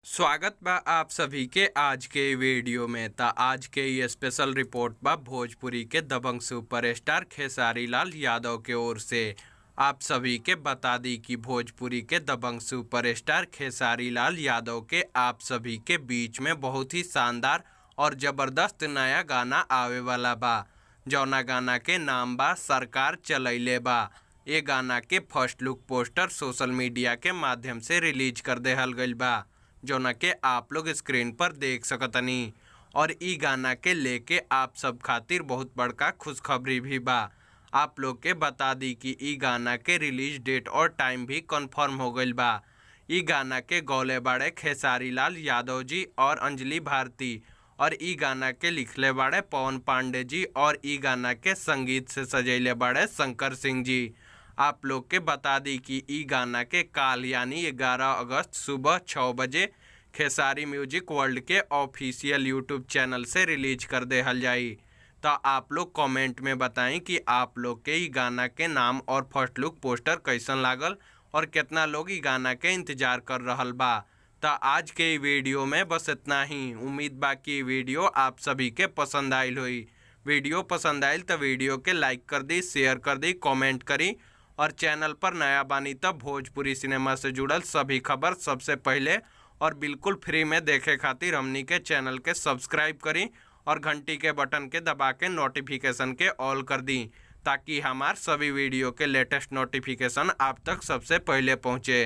स्वागत बा आप सभी के आज के वीडियो में। आज के ये स्पेशल रिपोर्ट बा भोजपुरी के दबंग सुपरस्टार खेसारी लाल यादव के ओर से। आप सभी के बता दी कि भोजपुरी के दबंग सुपरस्टार खेसारी लाल यादव के आप सभी के बीच में बहुत ही शानदार और ज़बरदस्त नया गाना आवे वाला बा, जौना गाना के नाम बा सरकार चलैले बा। ये गाना के first look poster social media के माध्यम से रिलीज कर देहल गईल बा, जौना के आप लोग स्क्रीन पर देख सकतनी। और ई गाना के लेके आप सब खातिर बहुत बड़का खुशखबरी भी बा। आप लोग के बता दी कि ई गाना के रिलीज डेट और टाइम भी कंफर्म हो गईल बा। ई गाना के गौले बाड़े खेसारी लाल यादव जी और अंजलि भारती, और ई गाना के लिखले बाड़े पवन पांडे जी, और ई गाना के संगीत से सजैले बाड़े शंकर सिंह जी। आप लोग के बता दी कि ई गाना के काल यानी 11 अगस्त सुबह 6 बजे खेसारी म्यूजिक वर्ल्ड के ऑफिशियल यूट्यूब चैनल से रिलीज कर देहल जाई। तो आप लोग कमेंट में बताएं कि आप लोग के ई गाना के नाम और फर्स्ट लुक पोस्टर कैसन लागल और कितना लोग ई गाना के इंतजार कर रहल बा। तो आज के वीडियो में बस इतना ही। उम्मीद बा कि वीडियो आप सभी के पसंद आयल हुई। वीडियो पसंद आयल तो वीडियो के लाइक कर दी, शेयर कर दी, कमेंट करी, और चैनल पर नया बानी तब भोजपुरी सिनेमा से जुड़ल सभी खबर सबसे पहले और बिल्कुल फ्री में देखे खातिर हमनी के चैनल के सब्सक्राइब करी और घंटी के बटन के दबा के नोटिफिकेशन के ऑल कर दी, ताकि हमार सभी वीडियो के लेटेस्ट नोटिफिकेशन आप तक सबसे पहले पहुँचे।